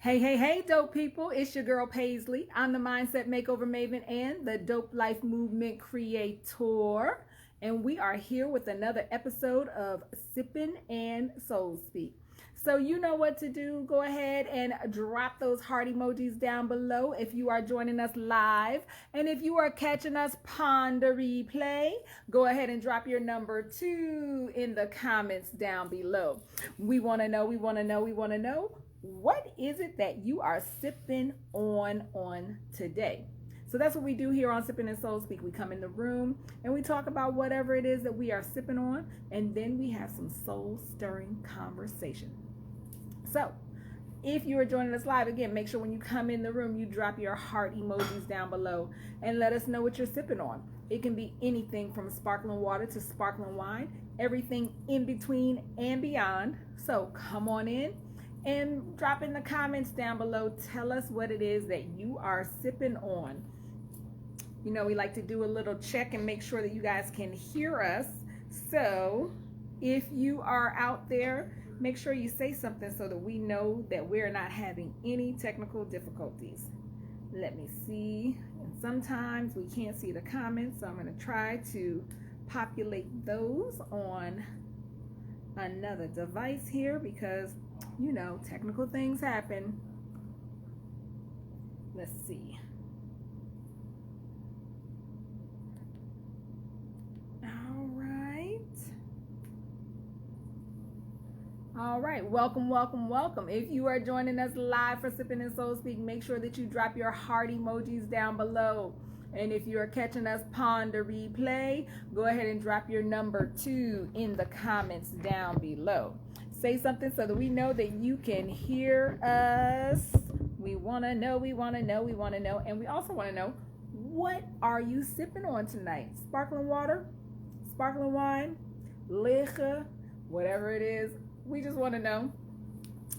Hey, hey, hey, dope people. It's your girl Paisley. I'm the Mindset Makeover Maven and the Dope Life Movement Creator. And we are here with another episode of Sippin and Soul Speak. So you know what to do. Go ahead and drop those heart emojis down below if you are joining us live. And if you are catching us on the replay, go ahead and drop your number 2 in the comments down below. We want to know, what is it that you are sipping on today? So that's what we do here on Sippin and Soul Speak. We come in the room and we talk about whatever it is that we are sipping on, and then we have some soul-stirring conversation. So if you are joining us live, again, make sure when you come in the room, you drop your heart emojis down below and let us know what you're sipping on. It can be anything from sparkling water to sparkling wine, everything in between and beyond. So come on in and drop in the comments down below. Tell us what it is that you are sipping on. You know, we like to do a little check and make sure that you guys can hear us. So if you are out there, make sure you say something so that we know that we're not having any technical difficulties. Let me see. And sometimes we can't see the comments, so I'm going to try to populate those on another device here because, you know, technical things happen. Let's see. All right, welcome. If you are joining us live for Sippin and Soul Speak, make sure that you drop your heart emojis down below. And if you are catching us on the replay, go ahead and drop your number 2 in the comments down below. Say something so that we know that you can hear us. We want to know. And we also want to know, what are you sipping on tonight? Sparkling water, sparkling wine, liquor, whatever it is. We just want to know.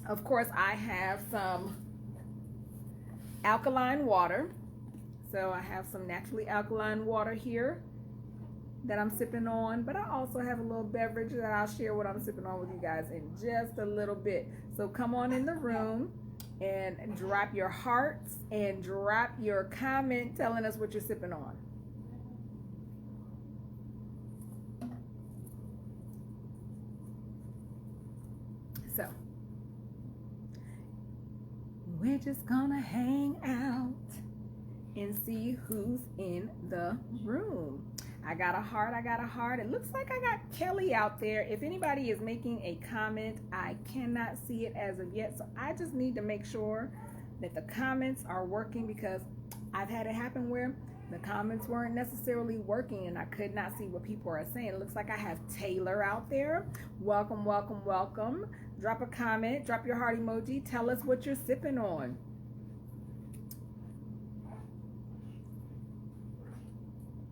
Of course, I have some alkaline water. So I have some naturally alkaline water here that I'm sipping on. But I also have a little beverage that I'll share what I'm sipping on with you guys in just a little bit. So come on in the room and drop your hearts and drop your comment telling us what you're sipping on. So we're just gonna hang out and see who's in the room. I got a heart. It looks like I got Kelly out there. If anybody is making a comment, I cannot see it as of yet. So I just need to make sure that the comments are working, because I've had it happen where the comments weren't necessarily working and I could not see what people are saying. It looks like I have Taylor out there. Welcome. Drop a comment, drop your heart emoji. Tell us what you're sipping on.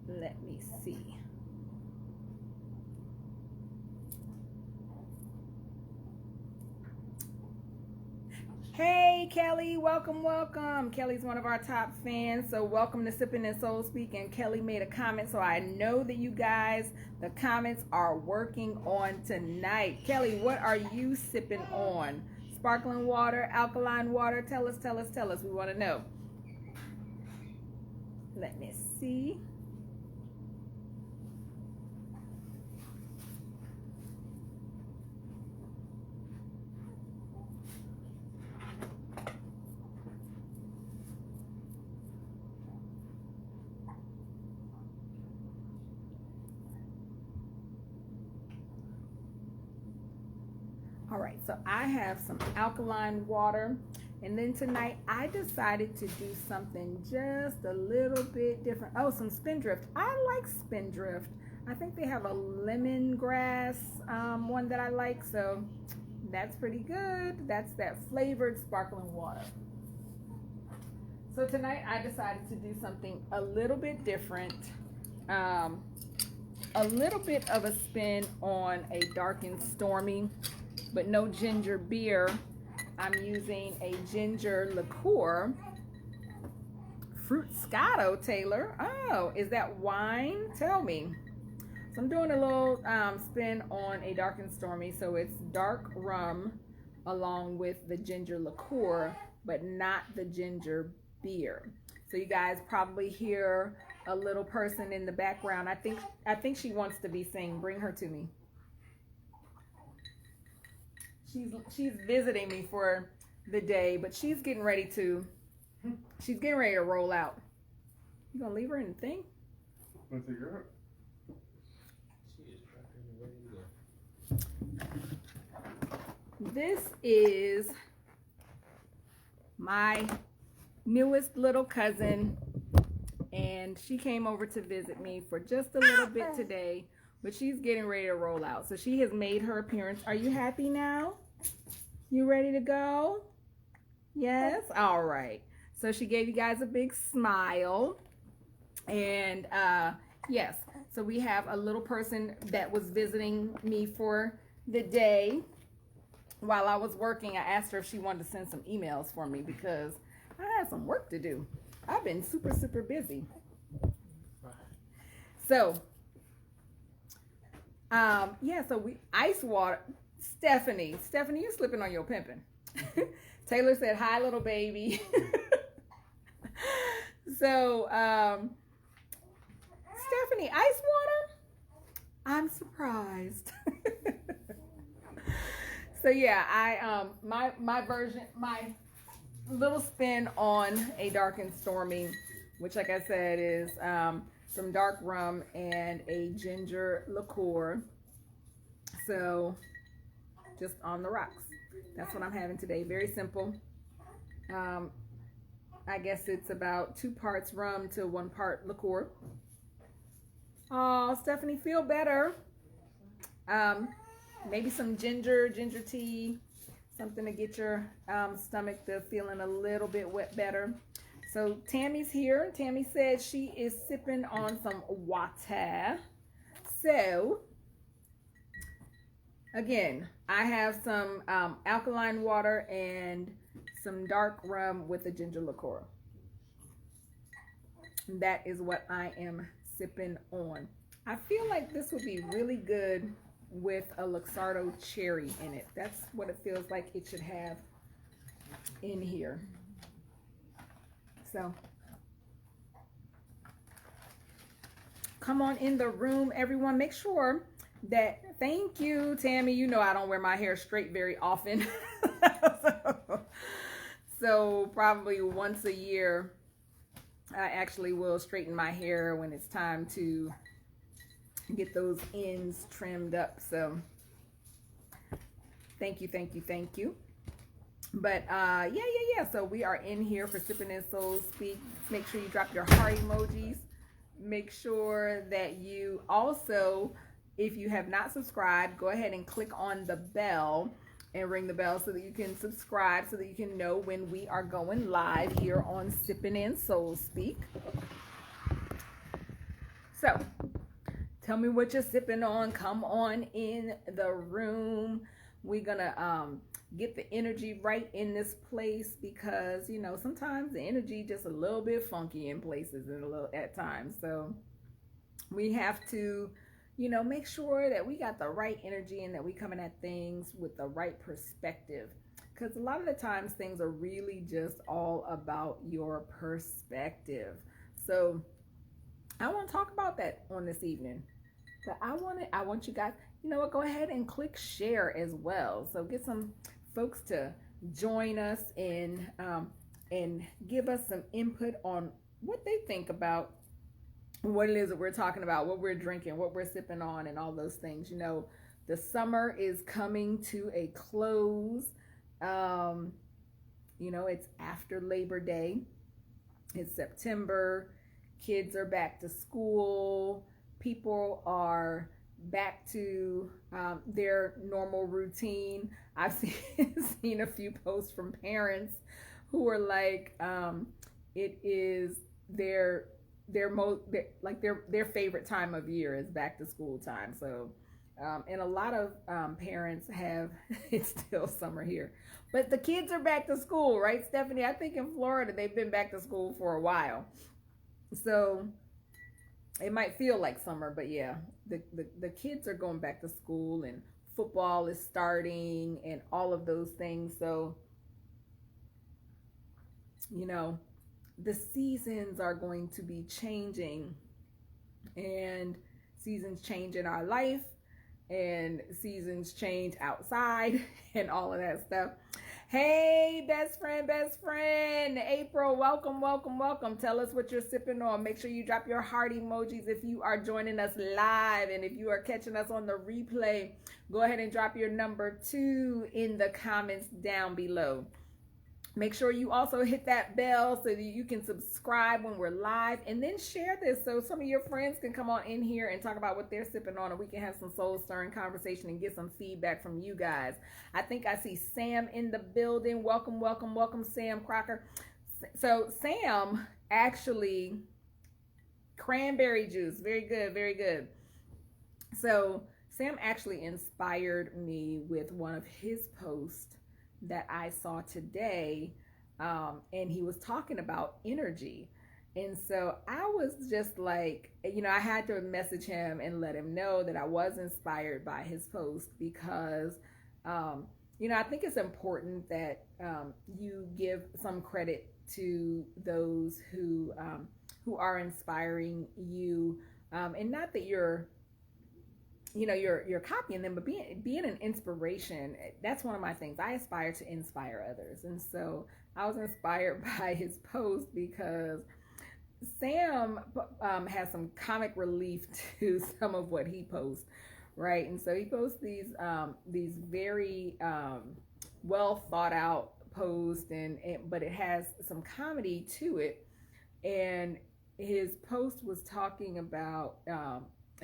Let me see. Hey Kelly, welcome. Kelly's one of our top fans, so welcome to Sippin and Soul Speak. And Kelly made a comment, so I know that you guys, the comments are working on tonight. Kelly, what are you sipping on? Sparkling water, alkaline water? Tell us. We want to know. Let me see. All right, so I have some alkaline water, and then tonight I decided to do something just a little bit different. Oh, some Spindrift. I like Spindrift. I think they have a lemongrass one that I like, so that's pretty good. That's that flavored sparkling water. So tonight I decided to do something a little bit different. A little bit of a spin on a dark and stormy, but no ginger beer. I'm using a ginger liqueur. Fruscato, Taylor. Oh, is that wine? Tell me. So I'm doing a little spin on a dark and stormy. So it's dark rum along with the ginger liqueur but not the ginger beer. So you guys probably hear a little person in the background. I think she wants to be seen. Bring her to me. She's visiting me for the day, but she's getting ready to roll out. You gonna leave her in the thing? Let's take her up. This is my newest little cousin, and she came over to visit me for just a little bit today, but she's getting ready to roll out. So she has made her appearance. Are you happy now? You ready to go? Yes? All right. So she gave you guys a big smile. And yes, so we have a little person that was visiting me for the day. While I was working, I asked her if she wanted to send some emails for me because I had some work to do. I've been super, super busy. So, yeah, so we ice water. Stephanie, you slipping on your pimping. Taylor said, hi, little baby. So, Stephanie, ice water? I'm surprised. So yeah, my version, my little spin on a dark and stormy, which like I said is some dark rum and a ginger liqueur. So just on the rocks. That's what I'm having today. Very simple. I guess it's about 2 parts rum to 1 part liqueur. Oh, Stephanie, feel better. Maybe some ginger tea, something to get your stomach to feeling a little bit better. So Tammy's here. Tammy said she is sipping on some water. So again, I have some alkaline water and some dark rum with a ginger liqueur. That is what I am sipping on. I feel like this would be really good with a Luxardo cherry in it. That's what it feels like it should have in here. So come on in the room, everyone. Make sure that, thank you, Tammy. You know I don't wear my hair straight very often. So probably once a year, I actually will straighten my hair when it's time to get those ends trimmed up. So thank you. But yeah. So we are in here for Sippin' and Soul Speak. Make sure you drop your heart emojis. Make sure that you also, if you have not subscribed, go ahead and click on the bell and ring the bell so that you can subscribe, so that you can know when we are going live here on Sippin' and Soul Speak. So tell me what you're sipping on. Come on in the room. We're gonna get the energy right in this place because, you know, sometimes the energy just a little bit funky in places and at times. So we have to, you know, make sure that we got the right energy and that we coming at things with the right perspective. Because a lot of the times things are really just all about your perspective. So I want to talk about that on this evening. But I want you guys, you know what, go ahead and click share as well. So get some folks to join us and give us some input on what they think about what it is that we're talking about, what we're drinking, what we're sipping on, and all those things. You know, the summer is coming to a close. You know, it's after Labor Day. It's September. Kids are back to school. People are back to their normal routine. I've seen a few posts from parents who are like, it is their favorite time of year is back to school time. So and a lot of parents have it's still summer here, but the kids are back to school, right, Stephanie? I think in Florida they've been back to school for a while, so it might feel like summer, but yeah, the kids are going back to school and football is starting and all of those things. So you know, the seasons are going to be changing, and seasons change in our life, and seasons change outside and all of that stuff. Hey, best friend, April, welcome, welcome, welcome. Tell us what you're sipping on. Make sure you drop your heart emojis if you are joining us live, and if you are catching us on the replay, go ahead and drop your number 2 in the comments down below. Make sure you also hit that bell so that you can subscribe when we're live, and then share this so some of your friends can come on in here and talk about what they're sipping on, and we can have some soul-stirring conversation and get some feedback from you guys. I think I see Sam in the building. Welcome, welcome, welcome, Sam Crocker. So Sam actually, cranberry juice, very good, very good. So Sam actually inspired me with one of his posts that I saw today, and he was talking about energy. And so I was just like, I had to message him and let him know that I was inspired by his post, because I think it's important that you give some credit to those who are inspiring you, and not that you're copying them, but being an inspiration. That's one of my things. I aspire to inspire others. And so I was inspired by his post because Sam has some comic relief to some of what he posts, right? And so he posts these very well thought out posts, but it has some comedy to it. And his post was talking about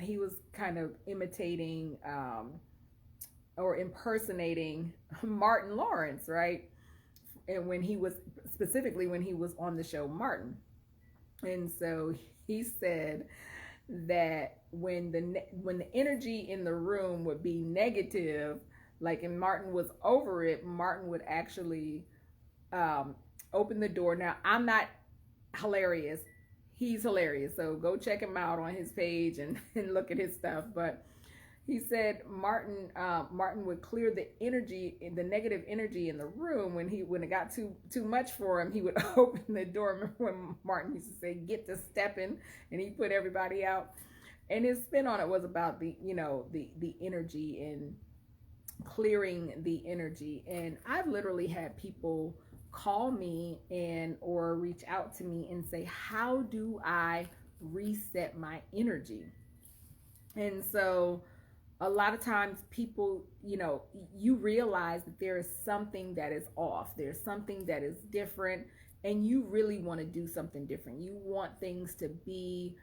he was kind of imitating or impersonating Martin Lawrence, right? And when he was on the show Martin. And so he said that when the energy in the room would be negative, like, and Martin was over it, Martin would actually open the door. Now, I'm not hilarious. He's hilarious, so go check him out on his page and look at his stuff. But he said Martin would clear the energy, the negative energy in the room. When it got too much for him, he would open the door. Remember when Martin used to say, "Get to stepping," and he put everybody out. And his spin on it was about the energy and clearing the energy. And I've literally had people call me or reach out to me and say, how do I reset my energy? And so a lot of times people, you realize that there is something that is off. There's something that is different, and you really want to do something different. You want things to be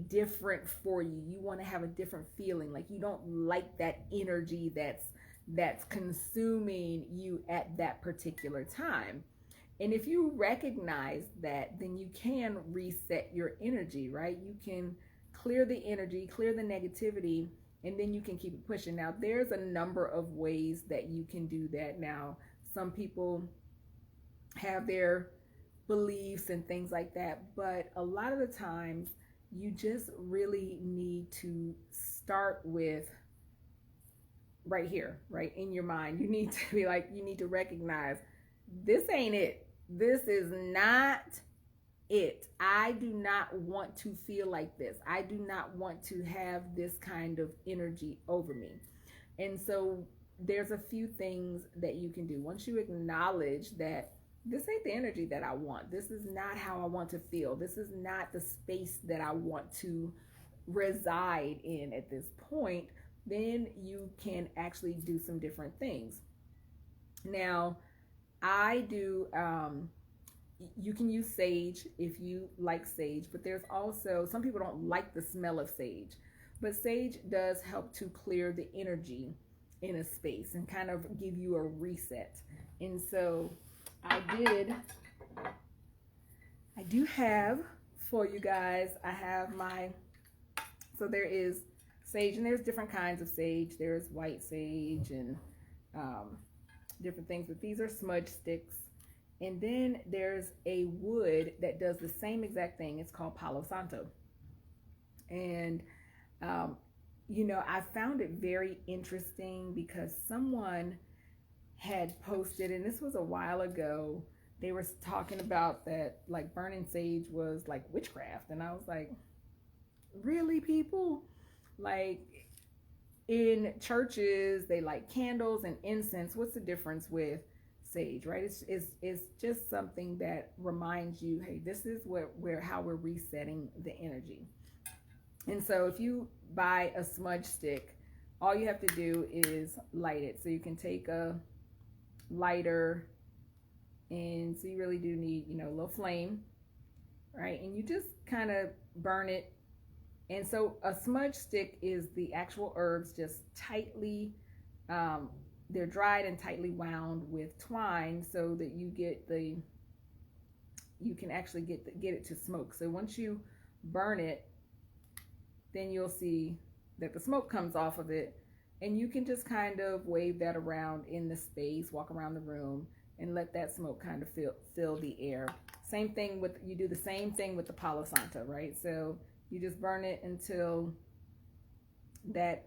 different for you. You want to have a different feeling. Like, you don't like that energy that's consuming you at that particular time. And if you recognize that, then you can reset your energy, right? You can clear the energy, clear the negativity, and then you can keep it pushing. Now, there's a number of ways that you can do that. Now, some people have their beliefs and things like that, but a lot of the times you just really need to start with right here, right in your mind. You need to be like, you need to recognize, this ain't it. This is not it. I do not want to feel like this. I do not want to have this kind of energy over me. And so there's a few things that you can do. Once you acknowledge that this ain't the energy that I want, this is not how I want to feel, this is not the space that I want to reside in at this point, then you can actually do some different things. Now, I do, you can use sage if you like sage, but there's also, some people don't like the smell of sage, but sage does help to clear the energy in a space and kind of give you a reset. And so I do have for you guys, I have so there is sage, and there's different kinds of sage. There's white sage and different things, but these are smudge sticks. And then there's a wood that does the same exact thing. It's called palo santo. And I found it very interesting because someone had posted, and this was a while ago. They were talking about that, like burning sage was like witchcraft, and I was like, really, people? Like in churches, they light candles and incense. What's the difference with sage, right? It's just something that reminds you, hey, this is how we're resetting the energy. And so if you buy a smudge stick, all you have to do is light it. So you can take a lighter, and so you really do need, a little flame, right? And you just kind of burn it. And so a smudge stick is the actual herbs just tightly, they're dried and tightly wound with twine so that you can actually get it to smoke. So once you burn it, then you'll see that the smoke comes off of it, and you can just kind of wave that around in the space, walk around the room, and let that smoke kind of fill the air. You do the same thing with the palo santo, right? So you just burn it until that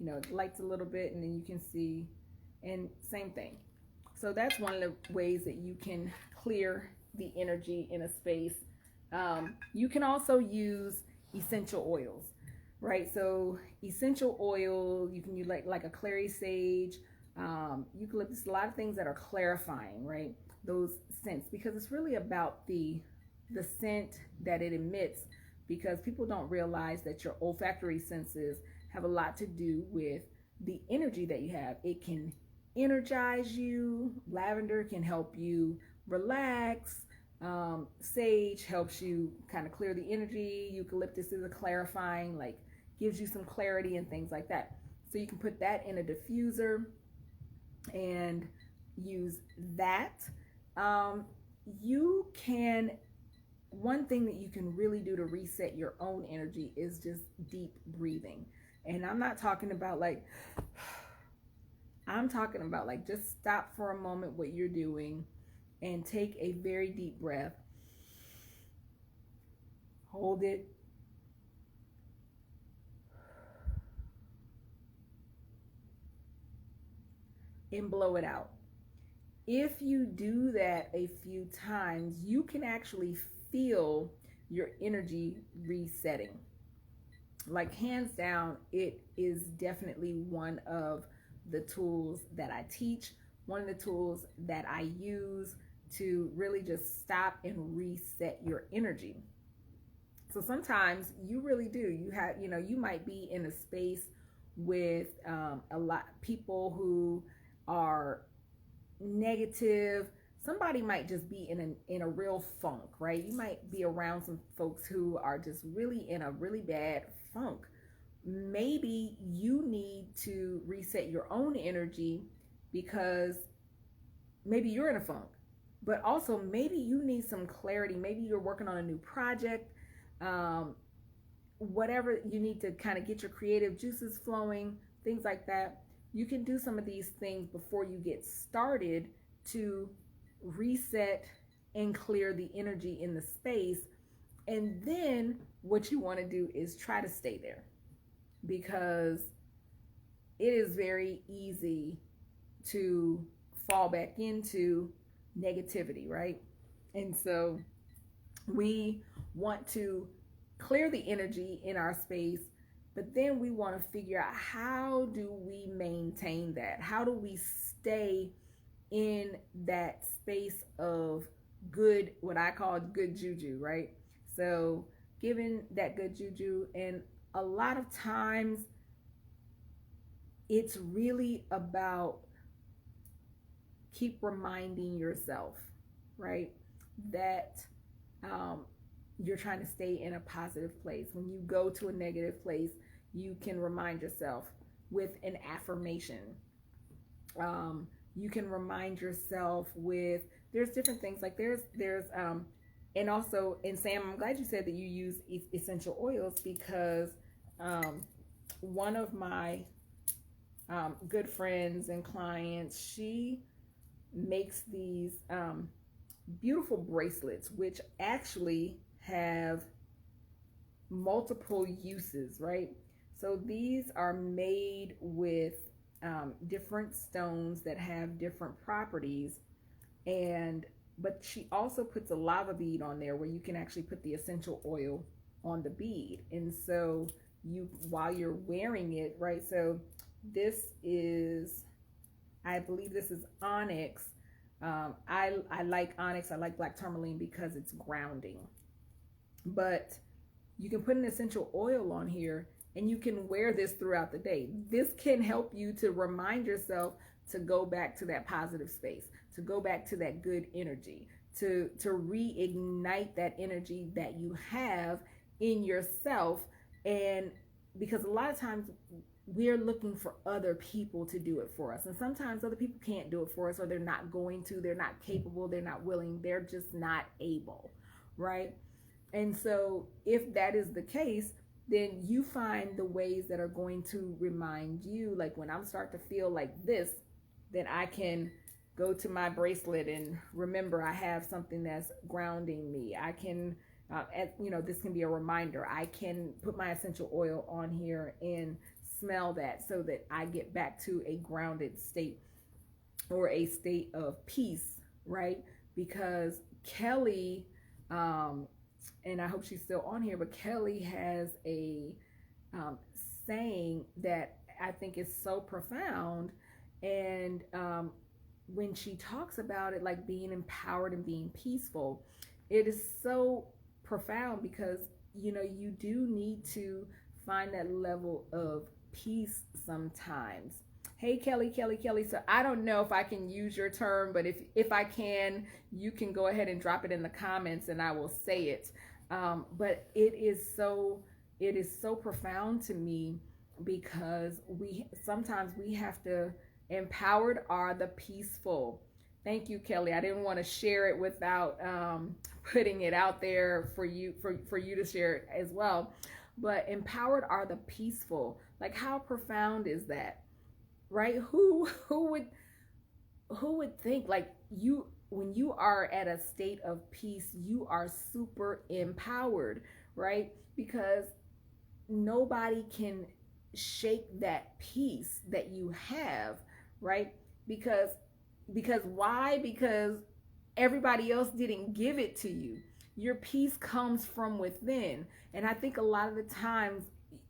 it lights a little bit, and then you can see, and same thing. So that's one of the ways that you can clear the energy in a space. You can also use essential oils, right? So essential oil, you can use like a clary sage, eucalyptus, a lot of things that are clarifying, right? Those scents, because it's really about the scent that it emits, because people don't realize that your olfactory senses have a lot to do with the energy that you have. It can energize you. Lavender can help you relax. Sage helps you kind of clear the energy. Eucalyptus is a clarifying, like gives you some clarity and things like that. So you can put that in a diffuser and use that. One thing that you can really do to reset your own energy is just deep breathing. And I'm not talking about I'm talking about just stop for a moment what you're doing and take a very deep breath. Hold it. And blow it out. If you do that a few times, you can actually feel your energy resetting. Like hands down, it is definitely one of the tools that I teach, one of the tools that I use to really just stop and reset your energy. So sometimes you really do. You might be in a space with a lot of people who are negative. Somebody might just be in a real funk, right? You might be around some folks who are just really in a really bad funk. Maybe you need to reset your own energy because maybe you're in a funk, but also maybe you need some clarity. Maybe you're working on a new project, whatever, you need to kind of get your creative juices flowing, things like that. You can do some of these things before you get started to reset and clear the energy in the space. And then what you want to do is try to stay there, because it is very easy to fall back into negativity, right? And so we want to clear the energy in our space, but then we want to figure out, how do we maintain that? How do we stay in that space of good, what I call good juju, right? So given that good juju, and a lot of times it's really about keep reminding yourself, right, that you're trying to stay in a positive place. When you go to a negative place, you can remind yourself with an affirmation. You can remind yourself with, there's different things, like there's and also, and Sam, I'm glad you said that you use essential oils, because one of my good friends and clients, she makes these beautiful bracelets, which actually have multiple uses, right? So these are made with different stones that have different properties, but she also puts a lava bead on there where you can actually put the essential oil on the bead. And so while you're wearing it, right? So this is, I believe this is onyx. I like onyx. I like black tourmaline because it's grounding. But you can put an essential oil on here and you can wear this throughout the day. This can help you to remind yourself to go back to that positive space, to go back to that good energy, to reignite that energy that you have in yourself. And because a lot of times we're looking for other people to do it for us, and sometimes other people can't do it for us, or they're not going to, they're not capable, they're not willing, they're just not able, right? And so if that is the case, then you find the ways that are going to remind you, like when I'm starting to feel like this, then I can go to my bracelet and remember I have something that's grounding me. I can, this can be a reminder. I can put my essential oil on here and smell that so that I get back to a grounded state or a state of peace, right? Because Kelly, and I hope she's still on here, but Kelly has a saying that I think is so profound. And when she talks about it, like being empowered and being peaceful, it is so profound because, you do need to find that level of peace sometimes. Hey, Kelly. So I don't know if I can use your term, but if I can, you can go ahead and drop it in the comments and I will say it. But it is so profound to me because sometimes we have to, empowered are the peaceful. Thank you, Kelly. I didn't want to share it without putting it out there for you to share it as well. But empowered are the peaceful. Like, how profound is that? Right? Who would think, like, when you are at a state of peace, you are super empowered, right? Because nobody can shake that peace that you have, right? Because why? Because everybody else didn't give it to you. Your peace comes from within. And I think a lot of the times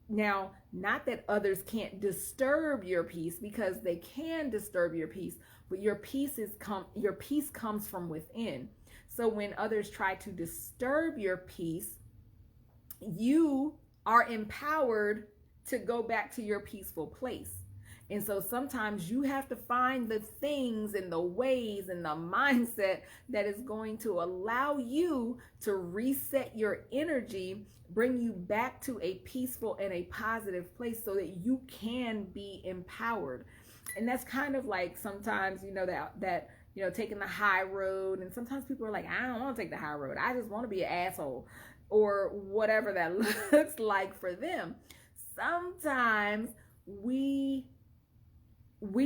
now, not that others can't disturb your peace, because they can disturb your peace, but your peace comes from within. So when others try to disturb your peace, you are empowered to go back to your peaceful place. And so sometimes you have to find the things and the ways and the mindset that is going to allow you to reset your energy, bring you back to a peaceful and a positive place so that you can be empowered. And that's kind of like sometimes, that taking the high road. And sometimes people are like, I don't want to take the high road. I just want to be an asshole, or whatever that looks like for them. Sometimes we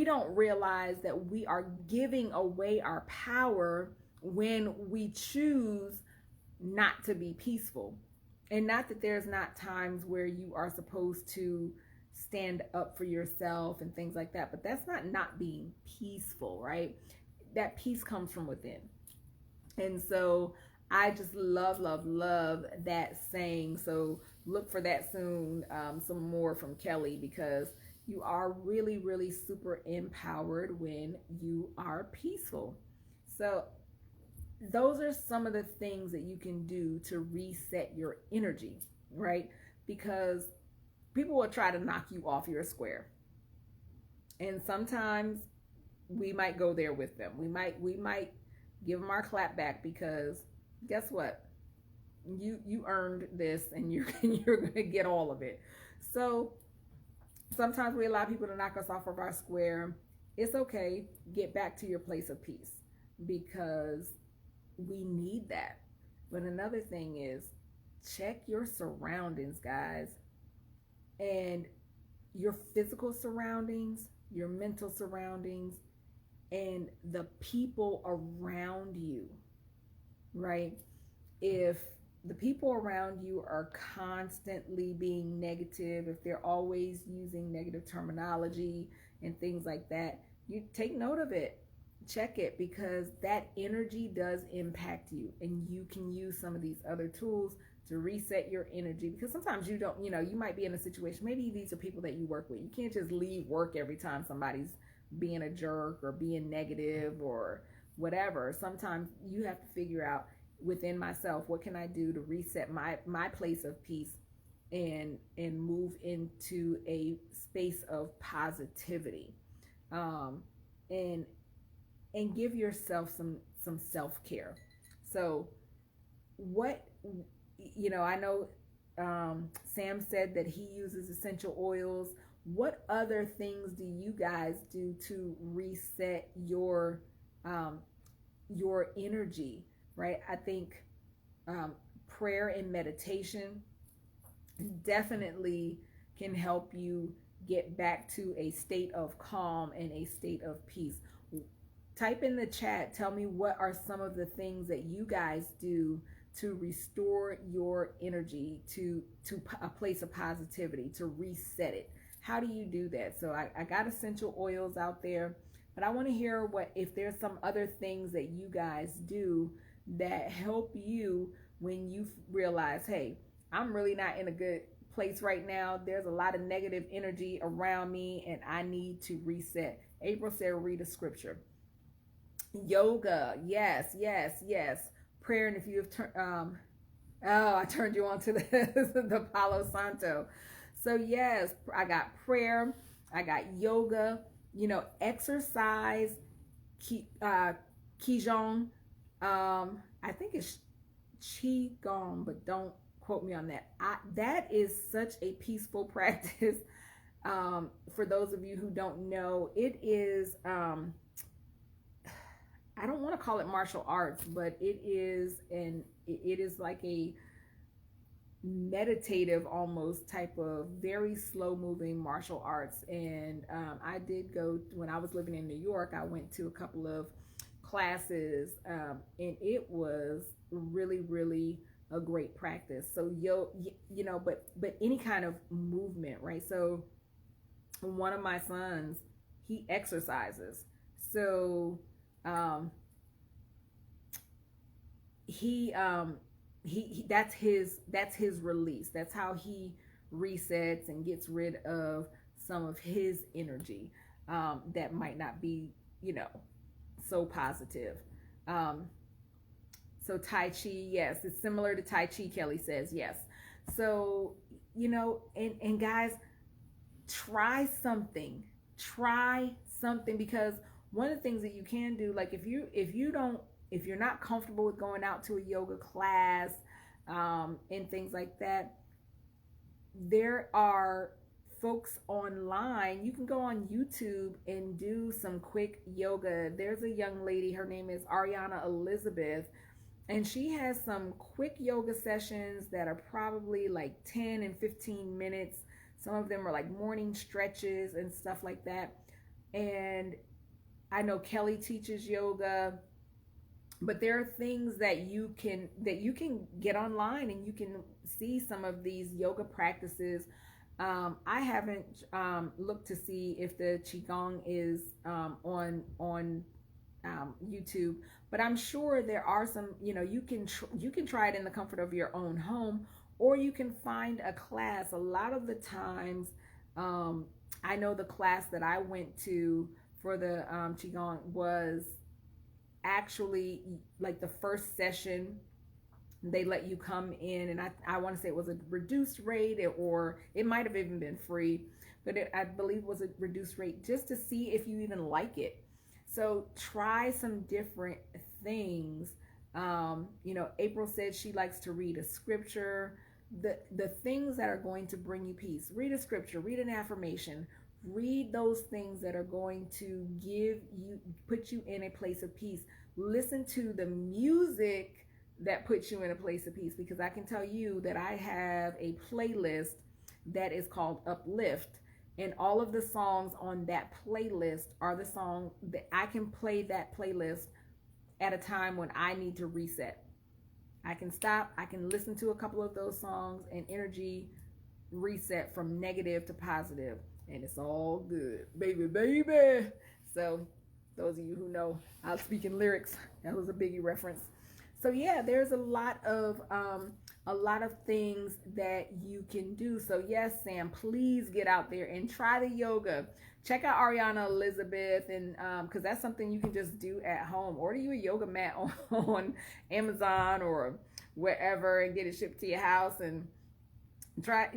don't realize that we are giving away our power when we choose not to be peaceful. And not that there's not times where you are supposed to stand up for yourself and things like that, but that's not being peaceful, right? That peace comes from within. And so I just love that saying. So look for that soon, some more from Kelly, because you are really, really super empowered when you are peaceful. So those are some of the things that you can do to reset your energy, right? Because people will try to knock you off your square. And sometimes we might go there with them. We might give them our clap back, because guess what? You earned this, and you're going to get all of it. So sometimes we allow people to knock us off of our square. It's okay. Get back to your place of peace, because we need that. But another thing is, check your surroundings, guys. And your physical surroundings, your mental surroundings, and the people around you, right? If the people around you are constantly being negative, if they're always using negative terminology, and things like that, you take note of it, check it, because that energy does impact you, and you can use some of these other tools to reset your energy, because sometimes you don't, you might be in a situation, maybe these are people that you work with. You can't just leave work every time somebody's being a jerk or being negative or whatever. Sometimes you have to figure out within myself, what can I do to reset my place of peace and move into a space of positivity, and give yourself some self-care. So what, I know Sam said that he uses essential oils. What other things do you guys do to reset your energy, right? I think prayer and meditation definitely can help you get back to a state of calm and a state of peace. Type in the chat, tell me what are some of the things that you guys do to restore your energy to a place of positivity, to reset it. How do you do that? So I got essential oils out there, but I want to hear if there's some other things that you guys do that help you when you realize, hey, I'm really not in a good place right now. There's a lot of negative energy around me and I need to reset. April said, read a scripture. Yoga, yes. Prayer, and if you have I turned you on to the palo santo. So yes, I got prayer, I got yoga, exercise, qigong. I think it's qigong, but don't quote me on that. That is such a peaceful practice. For those of you who don't know, it is I don't want to call it martial arts, but it is like a meditative almost type of very slow moving martial arts. And I did go, when I was living in New York, I went to a couple of classes, and it was really, really a great practice. So but any kind of movement, right? So one of my sons, he exercises. So he that's his release. That's how he resets and gets rid of some of his energy that might not be so positive. So Tai Chi, yes, it's similar to Tai Chi, Kelly says, yes. So and guys, try something, because one of the things that you can do, like if you're not comfortable with going out to a yoga class and things like that, there are folks online. You can go on YouTube and do some quick yoga. There's a young lady, her name is Ariana Elizabeth, and she has some quick yoga sessions that are probably like 10 and 15 minutes. Some of them are like morning stretches and stuff like that. And I know Kelly teaches yoga, but there are things that you can get online, and you can see some of these yoga practices. I haven't looked to see if the qigong is on YouTube, but I'm sure there are some. You can try it in the comfort of your own home, or you can find a class. A lot of the times, I know the class that I went to for the qigong was actually like the first session. They let you come in, and I want to say it was a reduced rate, or it might have even been free, but I believe it was a reduced rate, just to see if you even like it. So try some different things. April said she likes to read a scripture. The things that are going to bring you peace. Read a scripture, read an affirmation, read those things that are going to put you in a place of peace. Listen to the music that puts you in a place of peace, because I can tell you that I have a playlist that is called Uplift, and all of the songs on that playlist are the songs that I can play that playlist at a time when I need to reset. I can stop, I can listen to a couple of those songs and energy reset from negative to positive. and it's all good, baby. So those of you who know, I was speaking lyrics. That was a Biggie reference. So yeah, there's a lot of things that you can do. So yes, Sam, please get out there and try the yoga. Check out Ariana Elizabeth, and because that's something you can just do at home. Order you a yoga mat on Amazon or wherever and get it shipped to your house and try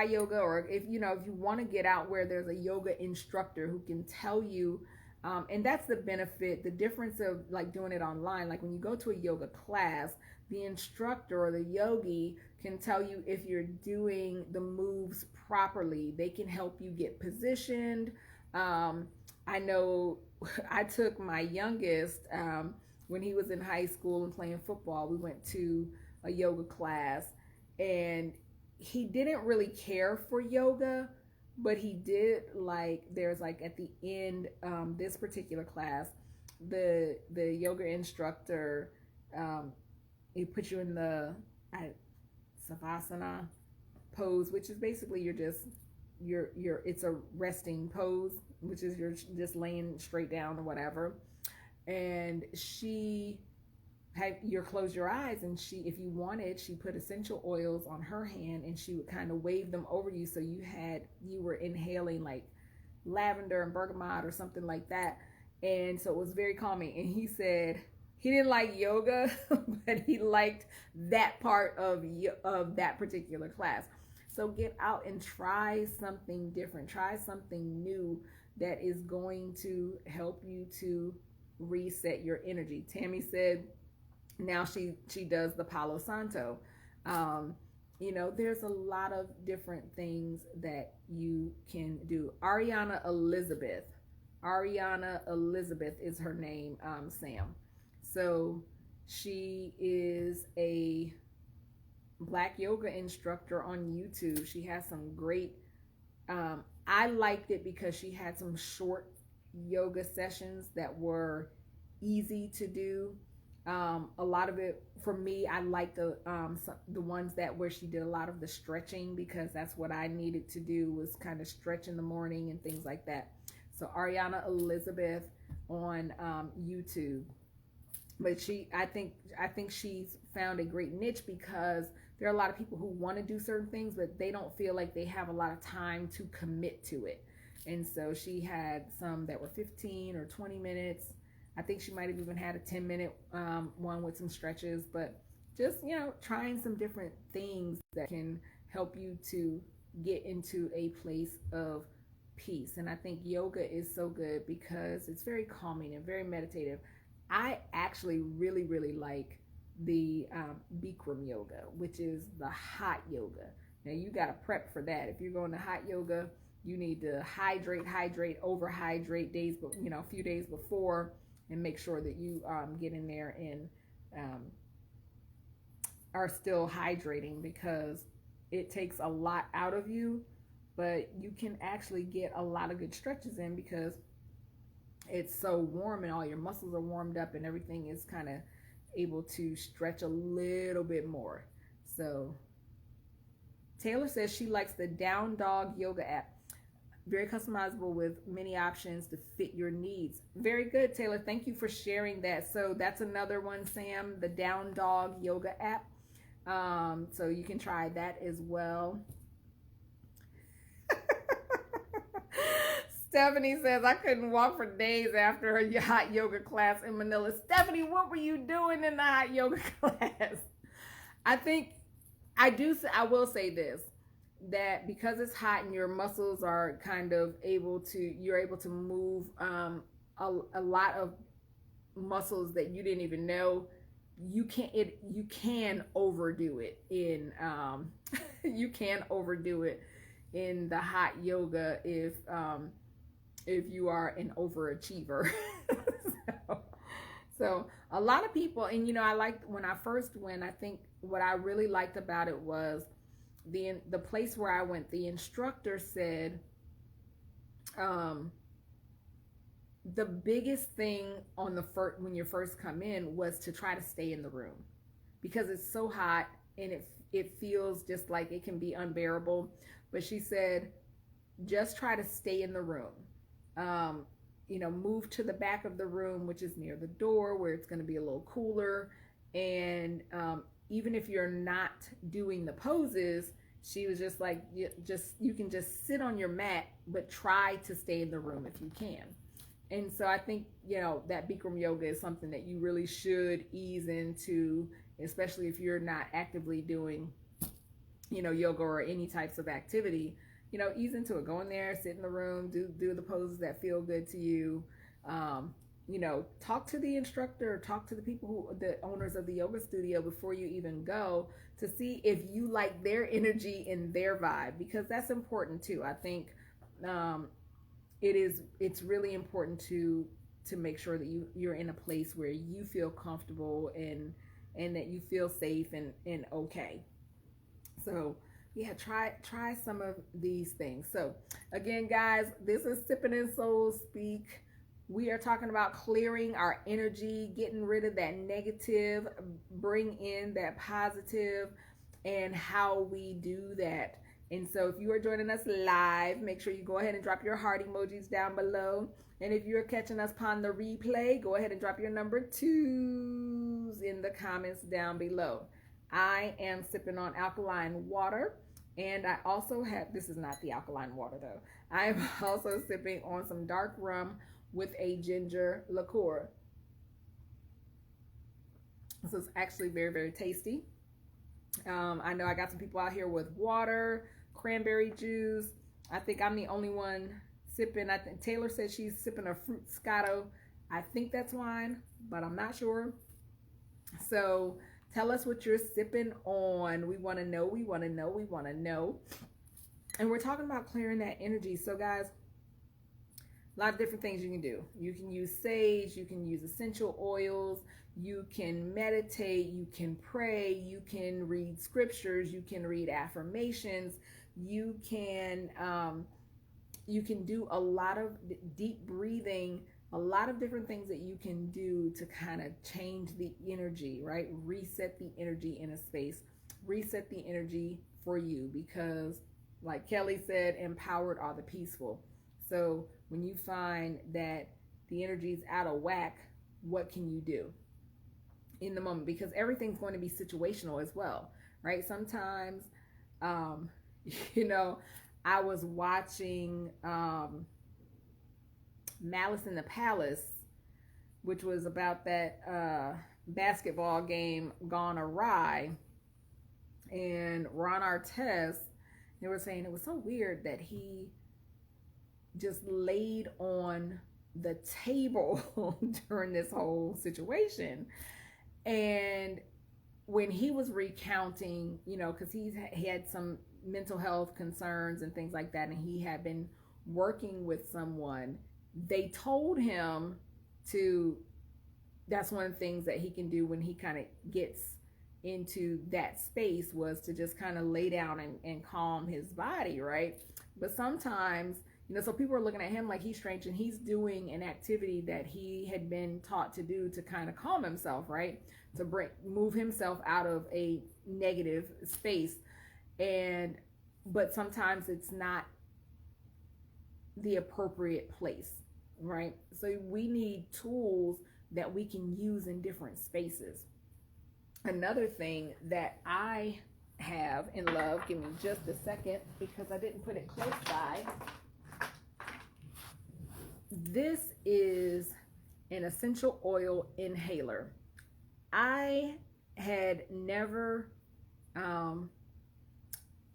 yoga. Or if you want to get out where there's a yoga instructor who can tell you. And that's the benefit, the difference of like doing it online. Like when you go to a yoga class, the instructor or the yogi can tell you if you're doing the moves properly. They can help you get positioned. I know I took my youngest when he was in high school and playing football. We went to a yoga class, and he didn't really care for yoga, but he did like, there's like at the end, this particular class, the yoga instructor, he puts you in the savasana pose, which is basically it's a resting pose, which is you're just laying straight down or whatever. And she had you close your eyes, and she, if you wanted, she put essential oils on her hand, and she would kind of wave them over you, so you were inhaling like lavender and bergamot or something like that. And so it was very calming. And he said he didn't like yoga, but he liked that part of that particular class. So get out and try something different. Try something new that is going to help you to reset your energy. Tammy said now she does the palo santo. There's a lot of different things that you can do. Ariana Elizabeth is her name, Sam. So she is a Black yoga instructor on YouTube. She has some great, I liked it because she had some short yoga sessions that were easy to do. A lot of it for me, I like the ones where she did a lot of the stretching, because that's what I needed to do, was kind of stretch in the morning and things like that. So Ariana Elizabeth on YouTube. But I think she's found a great niche, because there are a lot of people who want to do certain things, but they don't feel like they have a lot of time to commit to it. And so she had some that were 15 or 20 minutes. I think she might have even had a 10-minute one with some stretches, but just, trying some different things that can help you to get into a place of peace. And I think yoga is so good because it's very calming and very meditative. I actually really, really like the Bikram Yoga, which is the hot yoga. Now you got to prep for that. If you're going to hot yoga, you need to hydrate, overhydrate a few days before, and make sure that you get in there and are still hydrating, because it takes a lot out of you, but you can actually get a lot of good stretches in because it's so warm and all your muscles are warmed up and everything is kind of able to stretch a little bit more. So Taylor says she likes the Down Dog Yoga app. Very customizable with many options to fit your needs. Very good, Taylor. Thank you for sharing that. So that's another one, Sam, the Down Dog Yoga app. So you can try that as well. Stephanie says, I couldn't walk for days after her hot yoga class in Manila. Stephanie, what were you doing in the hot yoga class? I will say this, that because it's hot and your muscles are kind of you're able to move a lot of muscles that you didn't even know. You can overdo it in in the hot yoga if you are an overachiever. So a lot of people, and I liked when I first went, I think what I really liked about it was the place where I went, the instructor said the biggest thing on when you first come in was to try to stay in the room, because it's so hot and it feels just like it can be unbearable. But she said just try to stay in the room. Move to the back of the room, which is near the door, where it's going to be a little cooler. And even if you're not doing the poses, she was just like, you can just sit on your mat, but try to stay in the room if you can. And so I think, that Bikram Yoga is something that you really should ease into, especially if you're not actively doing, yoga or any types of activity. Ease into it. Go in there, sit in the room, do the poses that feel good to you. Talk to the instructor, talk to the people the owners of the yoga studio before you even go, to see if you like their energy and their vibe, because that's important too. I think it's really important to make sure that you're in a place where you feel comfortable and that you feel safe and okay. So yeah, try some of these things. So again, guys, this is Sippin' and Soul Speak. We are talking about clearing our energy, getting rid of that negative, bring in that positive, and how we do that. And so if you are joining us live, make sure you go ahead and drop your heart emojis down below. And if you're catching us upon the replay, go ahead and drop your number 2s in the comments down below. I am sipping on alkaline water, and I also have, this is not the alkaline water though, I am also sipping on some dark rum with a ginger liqueur. This is actually very, very tasty. I know I got some people out here with water, cranberry juice. I think I'm the only one sipping. I think Taylor said she's sipping a fruit scotto. I think that's wine, but I'm not sure. So tell us what you're sipping on. We want to know, we want to know, we want to know. And we're talking about clearing that energy. So guys, a lot of different things you can do. You can use sage, you can use essential oils, you can meditate, you can pray, you can read scriptures, you can read affirmations, you can do a lot of deep breathing, a lot of different things that you can do to kind of change the energy, right? Reset the energy in a space, reset the energy for you, because like Kelly said, empowered are the peaceful. So when you find that the energy is out of whack, what can you do in the moment? Because everything's going to be situational as well, right? Sometimes, I was watching Malice in the Palace, which was about that basketball game gone awry, and Ron Artest, they were saying it was so weird that he just laid on the table during this whole situation. And when he was recounting, because he had some mental health concerns and things like that, and he had been working with someone, they told him that's one of the things that he can do when he kind of gets into that space, was to just kind of lay down and calm his body, right? But sometimes, so people are looking at him like he's strange, and he's doing an activity that he had been taught to do to kind of calm himself, right? To move himself out of a negative space. But sometimes it's not the appropriate place, right? So we need tools that we can use in different spaces. Another thing that I have in love, give me just a second because I didn't put it close by. This is an essential oil inhaler. I had never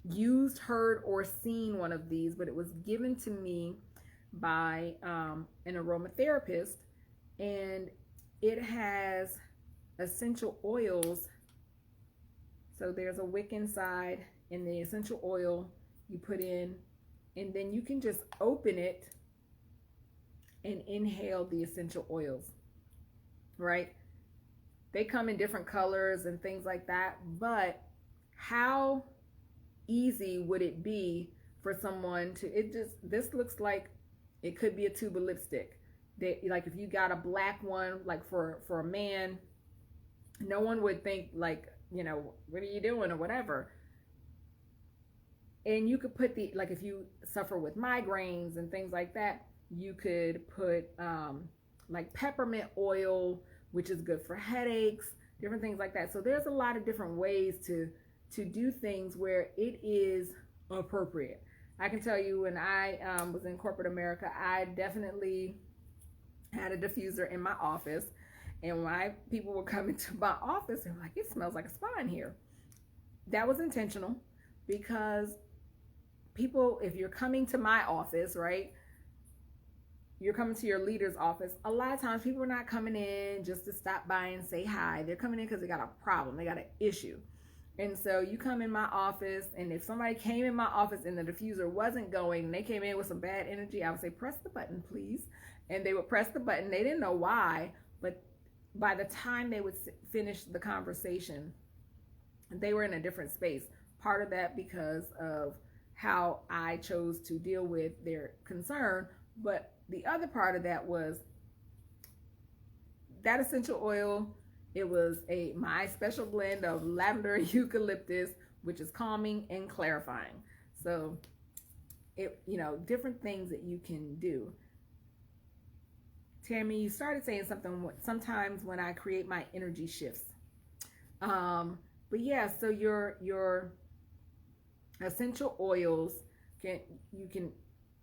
used, heard, or seen one of these, but it was given to me by an aromatherapist, and it has essential oils. So there's a wick inside, and the essential oil you put in, and then you can just open it and inhale the essential oils, right? They come in different colors and things like that, but how easy would it be for someone to, this looks like it could be a tube of lipstick. Like if you got a black one, like for a man, no one would think like, what are you doing or whatever. And you could put like if you suffer with migraines and things like that, you could put like peppermint oil, which is good for headaches, different things like that. So there's a lot of different ways to do things where it is appropriate. I can tell you when I was in corporate America, I definitely had a diffuser in my office. And when people would come into my office, they were like, it smells like a spa in here. That was intentional because people, if you're coming to my office, right, you're coming to your leader's office, a lot of times people are not coming in just to stop by and say hi. They're coming in because they got a problem, they got an issue. And so you come in my office, and if somebody came in my office and the diffuser wasn't going, and they came in with some bad energy, I would say, press the button, please. And they would press the button. They didn't know why, but by the time they would finish the conversation, they were in a different space. Part of that because of how I chose to deal with their concern, but the other part of that was that essential oil. It was my special blend of lavender and eucalyptus, which is calming and clarifying. So, different things that you can do. Tammy, you started saying something sometimes when I create my energy shifts. But yeah, so your essential oils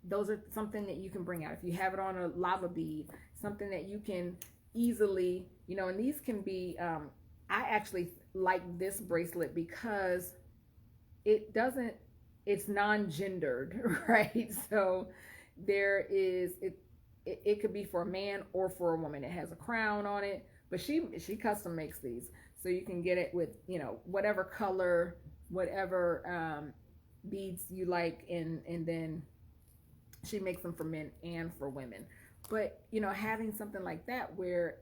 those are something that you can bring out. If you have it on a lava bead, something that you can easily, and these can be, I actually like this bracelet because it's non-gendered, right? So it could be for a man or for a woman. It has a crown on it, but she custom makes these. So you can get it with, whatever color, whatever beads you like, and then she makes them for men and for women. But, having something like that where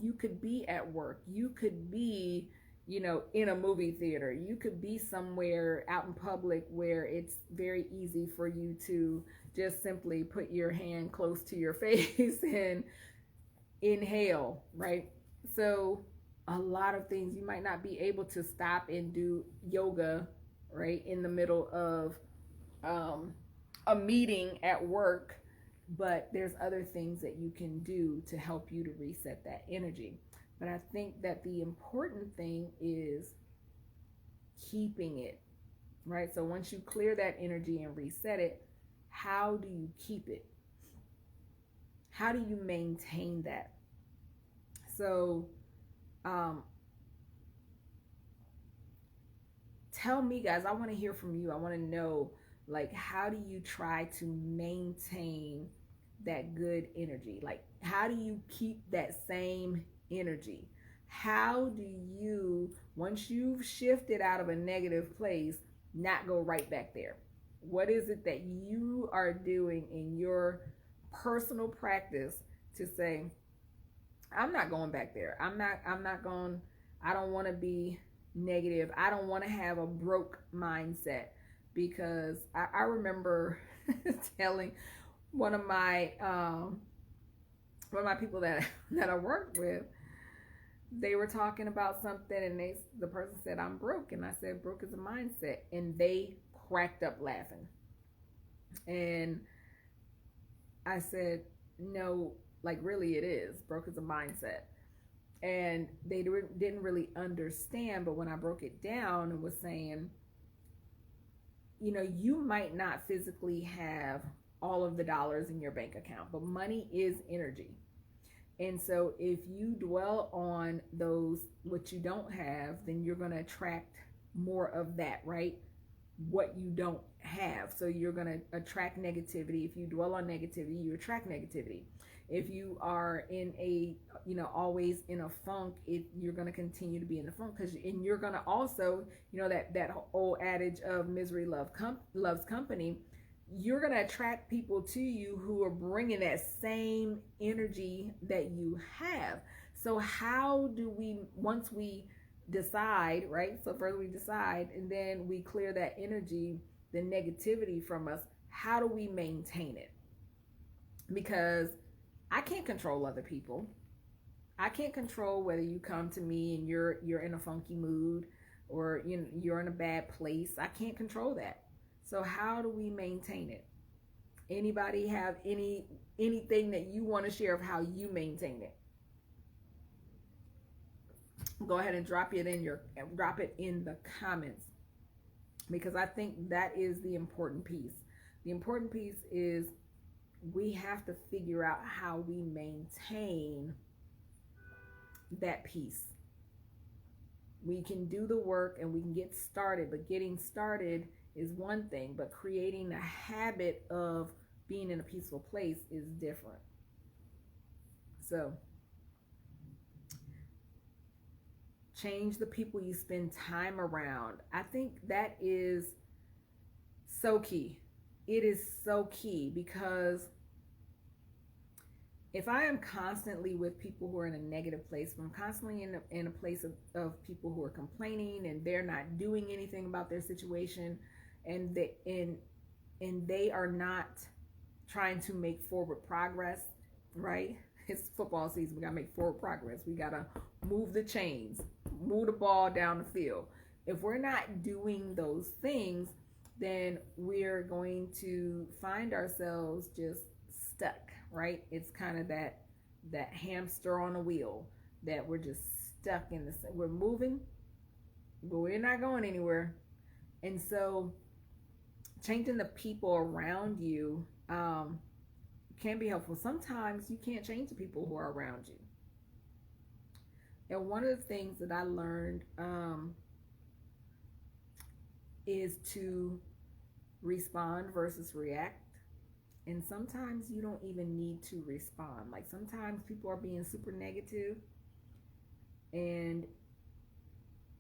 you could be at work, you could be, in a movie theater, you could be somewhere out in public where it's very easy for you to just simply put your hand close to your face and inhale, right? So a lot of things, you might not be able to stop and do yoga, right, in the middle of a meeting at work, but there's other things that you can do to help you to reset that energy. But I think that the important thing is keeping it, right? So once you clear that energy and reset it, how do you keep it? How do you maintain that? So tell me, guys, I want to hear from you. I want to know, like, how do you try to maintain that good energy? Like, how do you keep that same energy? How do you, once you've shifted out of a negative place, not go right back there? What is it that you are doing in your personal practice to say, I'm not going back there. I'm not going, I don't want to be negative. I don't want to have a broke mindset. Because I remember telling one of my people that I worked with, they were talking about something, and the person said, I'm broke. And I said, broke is a mindset. And they cracked up laughing. And I said, no, like, really it is. Broke is a mindset. And they didn't really understand. But when I broke it down and was saying, you might not physically have all of the dollars in your bank account, but money is energy. And so if you dwell on what you don't have, then you're going to attract more of that, right? What you don't have. So you're going to attract negativity. If you dwell on negativity, you attract negativity. If you are in always in a funk, you're going to continue to be in the funk, and you're going to also, that old adage of misery loves company. You're going to attract people to you who are bringing that same energy that you have. So how do we, once we decide, right? So first we decide, and then we clear that energy, the negativity from us. How do we maintain it? Because I can't control other people. I can't control whether you come to me and you're in a funky mood, or you're in a bad place. I can't control that. So how do we maintain it? Anybody have anything that you want to share of how you maintain it? Go ahead and drop it in the comments, because I think that is the important piece. The important piece is we have to figure out how we maintain that piece. We can do the work and we can get started, but getting started is one thing, but creating a habit of being in a peaceful place is different. So change the people you spend time around. I think that is so key. It is so key, because if I am constantly with people who are in a negative place, if I'm constantly in a place of people who are complaining and they're not doing anything about their situation, and they are not trying to make forward progress, right? It's football season. We got to make forward progress. We got to move the chains, move the ball down the field. If we're not doing those things, then we're going to find ourselves just stuck, right? It's kind of that hamster on a wheel, that we're just stuck in this. We're moving, but we're not going anywhere. And so changing the people around you can be helpful. Sometimes you can't change the people who are around you. And one of the things that I learned is to respond versus react. And sometimes you don't even need to respond. Like sometimes people are being super negative and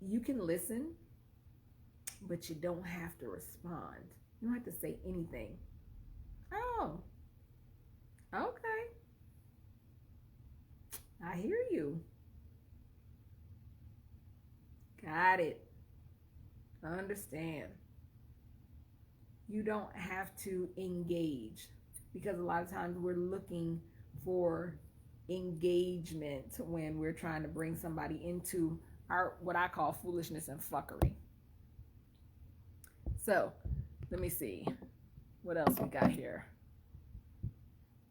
you can listen, but you don't have to respond. You don't have to say anything. Oh, okay. I hear you. Got it. I understand. You don't have to engage, because a lot of times we're looking for engagement when we're trying to bring somebody into our, what I call, foolishness and fuckery. So let me see what else we got here.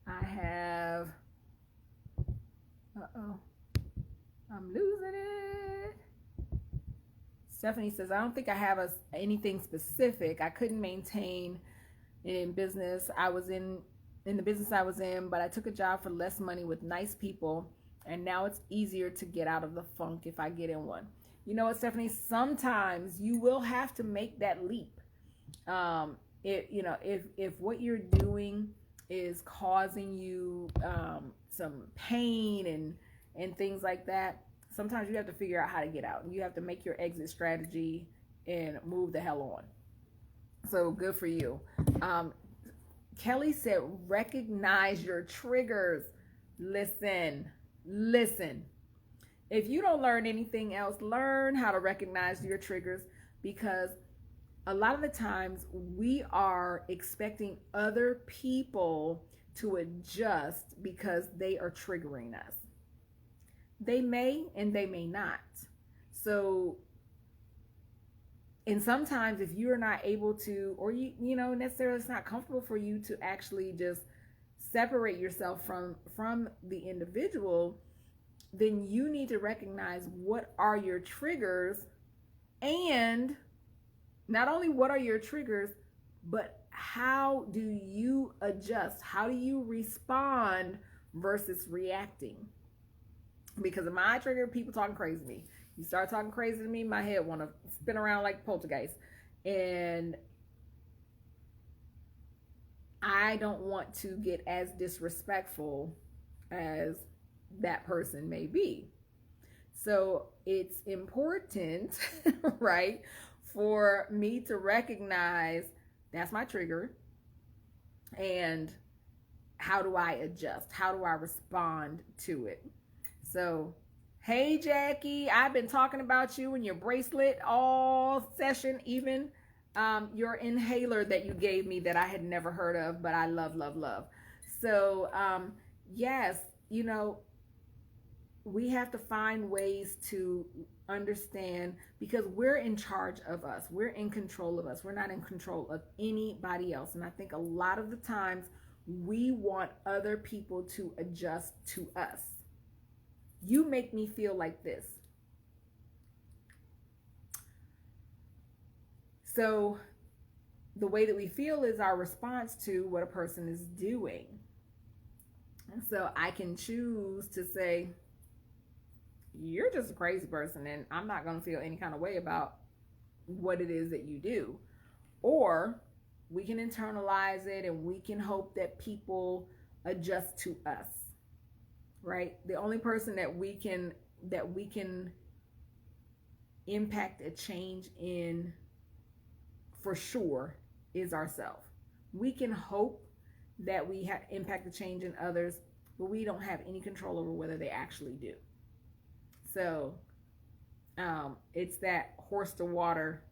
I have, I'm losing it. Stephanie says, I don't think I have anything specific. I couldn't maintain in business. I was in the business I was in, but I took a job for less money with nice people, and now it's easier to get out of the funk if I get in one. You know what, Stephanie? Sometimes you will have to make that leap. If what you're doing is causing you some pain and things like that, sometimes you have to figure out how to get out. You have to make your exit strategy and move the hell on. So good for you. Kelly said, recognize your triggers. Listen. If you don't learn anything else, learn how to recognize your triggers, because a lot of the times we are expecting other people to adjust because they are triggering us. They may and they may not. So, and sometimes if you're not able to, or you necessarily it's not comfortable for you to actually just separate yourself from the individual, then you need to recognize what are your triggers, and not only what are your triggers, but how do you adjust? How do you respond versus reacting? Because if my trigger, people talking crazy to me. You start talking crazy to me, my head want to spin around like poltergeist. And I don't want to get as disrespectful as that person may be. So it's important, right, for me to recognize that's my trigger, and how do I adjust? How do I respond to it? So, hey, Jackie, I've been talking about you and your bracelet all session, even your inhaler that you gave me that I had never heard of, but I love. So, yes, we have to find ways to understand, because we're in charge of us. We're in control of us. We're not in control of anybody else. And I think a lot of the times we want other people to adjust to us. You make me feel like this. So the way that we feel is our response to what a person is doing. And so I can choose to say, you're just a crazy person and I'm not going to feel any kind of way about what it is that you do. Or we can internalize it and we can hope that people adjust to us, right? The only person that we can impact a change in for sure is ourselves. We can hope that we impact the change in others, but we don't have any control over whether they actually do. So it's that horse to water,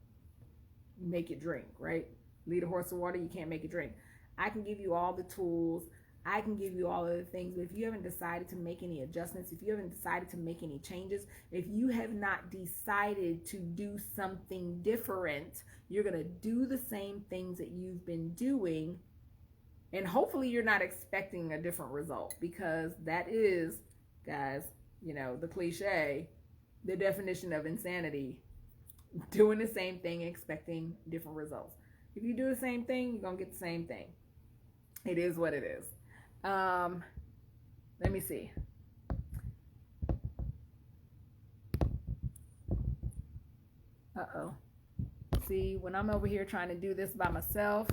make it drink, right? Lead a horse to water, you can't make it drink. I can give you all the tools. I can give you all of the things, but if you haven't decided to make any adjustments, if you haven't decided to make any changes, if you have not decided to do something different, you're going to do the same things that you've been doing, and hopefully you're not expecting a different result, because that is, guys, you know, the cliche, the definition of insanity, doing the same thing, expecting different results. If you do the same thing, you're going to get the same thing. It is what it is. Let me see. Uh-oh. See, when I'm over here trying to do this by myself,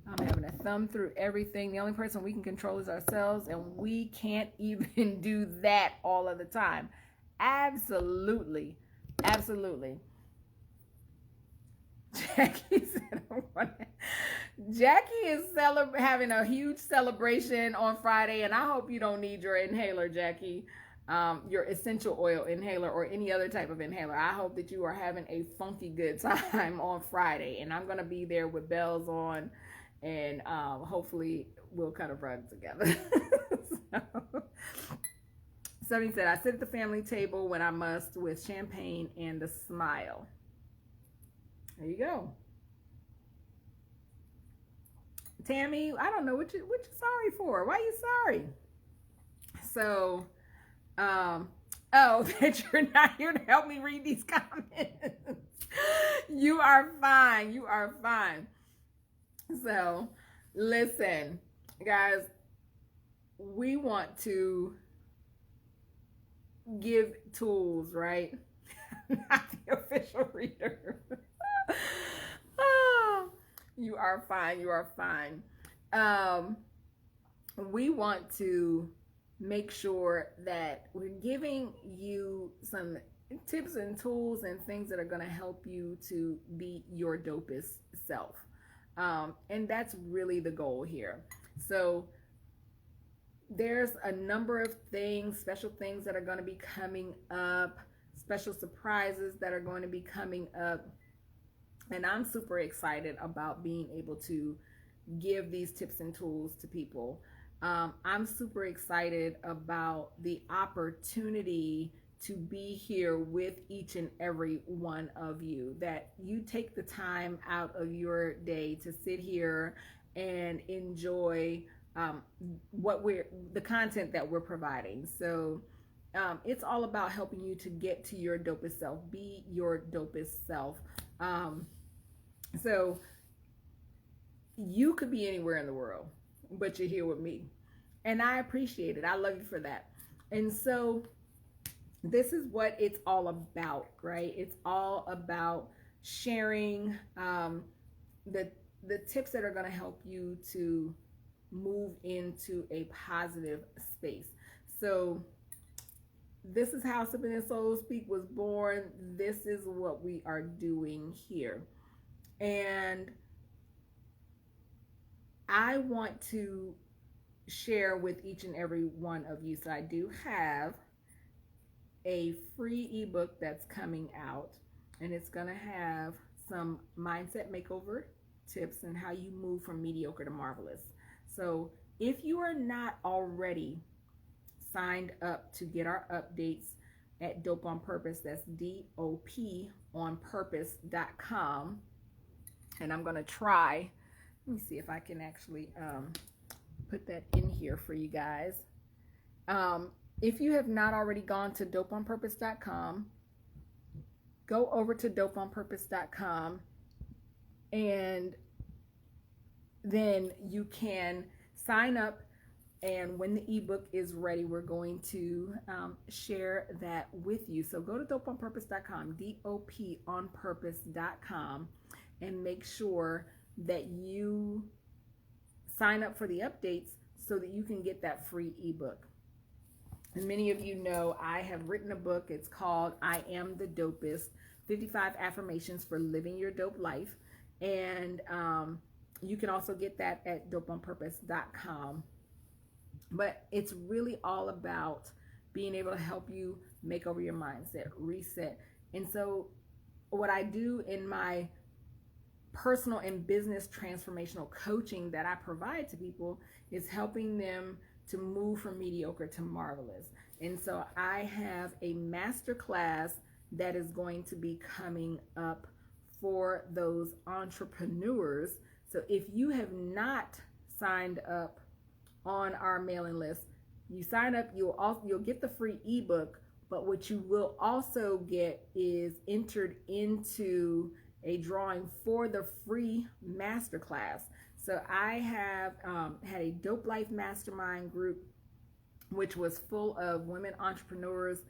I'm having to thumb through everything. The only person we can control is ourselves, and we can't even do that all of the time. Absolutely. Absolutely. Jackie said, Jackie is having a huge celebration on Friday, and I hope you don't need your inhaler, Jackie, your essential oil inhaler or any other type of inhaler. I hope that you are having a funky good time on Friday, and I'm going to be there with bells on, and hopefully we'll kind of run together. Somebody said, I sit at the family table when I must with champagne and a smile. There you go. Tammy, I don't know what you're sorry for. Why are you sorry? So, that you're not here to help me read these comments. You are fine. You are fine. So, listen, guys, we want to give tools, right? Not the official reader. Oh, you are fine. You are fine. We want to make sure that we're giving you some tips and tools and things that are going to help you to be your dopest self. And that's really the goal here. So there's a number of things, special things that are going to be coming up, special surprises that are going to be coming up. And I'm super excited about being able to give these tips and tools to people. I'm super excited about the opportunity to be here with each and every one of you, that you take the time out of your day to sit here and enjoy the content that we're providing. So it's all about helping you to get to your dopest self, be your dopest self. So you could be anywhere in the world, but you're here with me. And I appreciate it. I love you for that. And so this is what it's all about, right? It's all about sharing the tips that are going to help you to move into a positive space. So this is how Sippin and Soul Speak was born. This is what we are doing here. And I want to share with each and every one of you. So I do have a free ebook that's coming out, and it's going to have some mindset makeover tips and how you move from mediocre to marvelous. So if you are not already signed up to get our updates at Dope on Purpose. That's DOPonpurpose.com. And I'm going to try, let me see if I can actually put that in here for you guys. If you have not already gone to dopeonpurpose.com, go over to dopeonpurpose.com, and then you can sign up. And when the ebook is ready, we're going to share that with you. So go to dopeonpurpose.com, DOPonpurpose.com, and make sure that you sign up for the updates so that you can get that free ebook. And many of you know I have written a book. It's called I Am the Dopest, 55 Affirmations for Living Your Dope Life. And you can also get that at dopeonpurpose.com. But it's really all about being able to help you make over your mindset, reset. And so what I do in my personal and business transformational coaching that I provide to people is helping them to move from mediocre to marvelous. And so I have a master class that is going to be coming up for those entrepreneurs. So if you have not signed up on our mailing list, you sign up, you'll get the free ebook, but what you will also get is entered into a drawing for the free masterclass. So I have had a Dope Life Mastermind group, which was full of women entrepreneurs,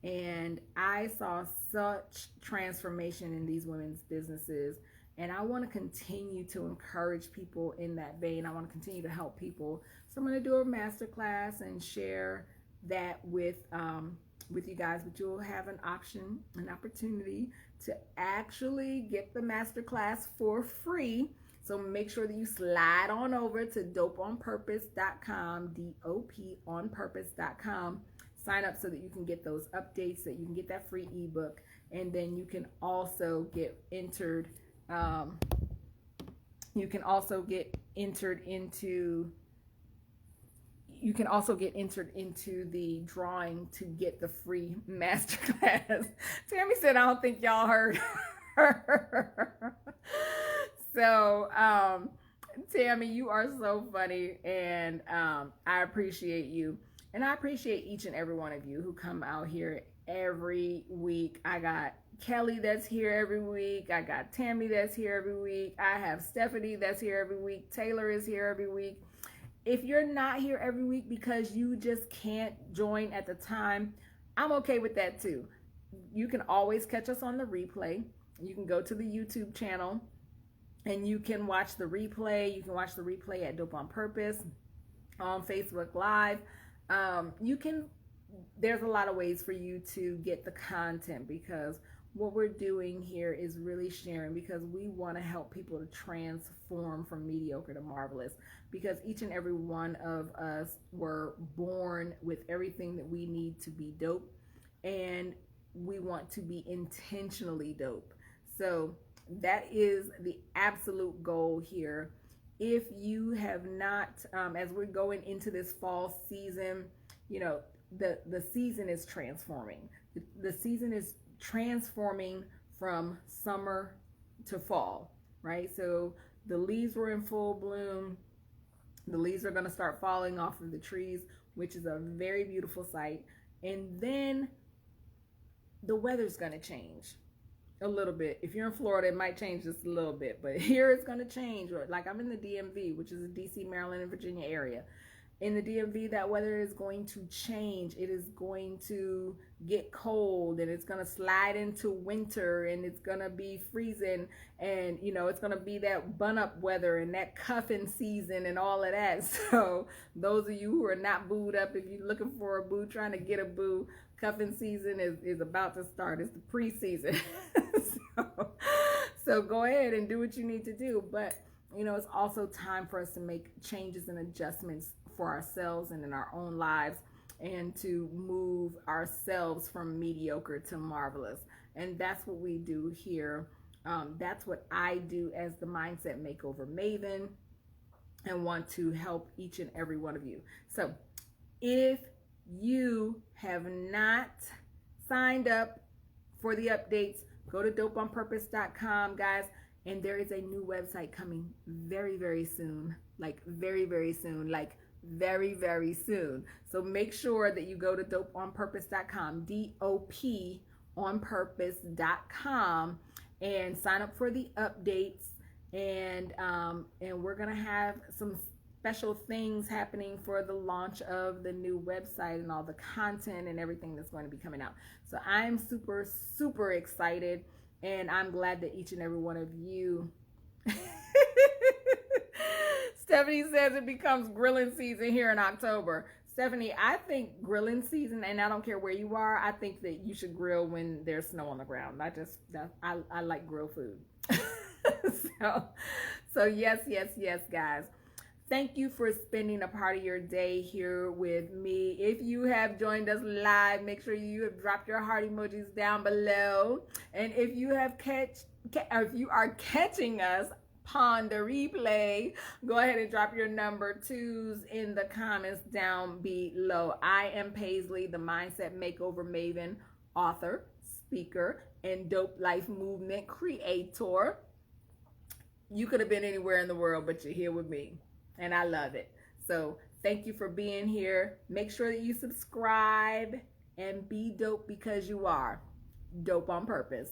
and I saw such transformation in these women's businesses. And I want to continue to encourage people in that vein. I want to continue to help people. So I'm going to do a masterclass and share that with you guys. But you'll have an opportunity to actually get the masterclass for free. So make sure that you slide on over to dopeonpurpose.com, DOPonpurpose.com. Sign up so that you can get those updates, that you can get that free ebook, and then you can also get entered. You can also get entered into the drawing to get the free masterclass. Tammy said, I don't think y'all heard her. So, Tammy, you are so funny, and I appreciate you. And I appreciate each and every one of you who come out here every week. I got Kelly that's here every week. I got Tammy that's here every week. I have Stephanie that's here every week. Taylor is here every week. If you're not here every week because you just can't join at the time, I'm okay with that too. You can always catch us on the replay. You can go to the YouTube channel and you can watch the replay. You can watch the replay at Dope on Purpose on Facebook Live. There's a lot of ways for you to get the content, because what we're doing here is really sharing, because we want to help people to transform from mediocre to marvelous, because each and every one of us were born with everything that we need to be dope, and we want to be intentionally dope. So that is the absolute goal here. If you have not, as we're going into this fall season, you know, the season is transforming. The season is transforming from summer to fall, right? So the leaves were in full bloom. The leaves are going to start falling off of the trees, which is a very beautiful sight. And then the weather's going to change a little bit. If you're in Florida, it might change just a little bit, but here it's going to change. Like I'm in the DMV, which is the DC, Maryland, and Virginia area. In the DMV, that weather is going to change. It is going to get cold, and it's going to slide into winter, and it's going to be freezing, and you know, it's going to be that bun-up weather and that cuffing season and all of that. So those of you who are not booed up, if you're looking for a boo, trying to get a boo, cuffing season is about to start. It's the pre-season. So go ahead and do what you need to do. But you know, it's also time for us to make changes and adjustments for ourselves and in our own lives, and to move ourselves from mediocre to marvelous. And that's what we do here. That's what I do as the Mindset Makeover Maven, and want to help each and every one of you. So if you have not signed up for the updates, go to dopeonpurpose.com, guys. And there is a new website coming very, very soon. Like very, very soon. Like very, very soon. So make sure that you go to dopeonpurpose.com, DOP onpurpose.com, and sign up for the updates. And we're gonna have some special things happening for the launch of the new website and all the content and everything that's going to be coming out. So I'm super, super excited. And I'm glad that each and every one of you. Stephanie says it becomes grilling season here in October. Stephanie, I think grilling season, and I don't care where you are, I think that you should grill when there's snow on the ground. I like grill food. So yes, guys. Thank you for spending a part of your day here with me. If you have joined us live, make sure you have dropped your heart emojis down below. And if you have if you are catching us upon the replay, go ahead and drop your number 2s in the comments down below. I am Paisley, the Mindset Makeover Maven, author, speaker, and Dope Life Movement creator. You could have been anywhere in the world, but you're here with me. And I love it. So thank you for being here. Make sure that you subscribe and be dope because you are dope on purpose.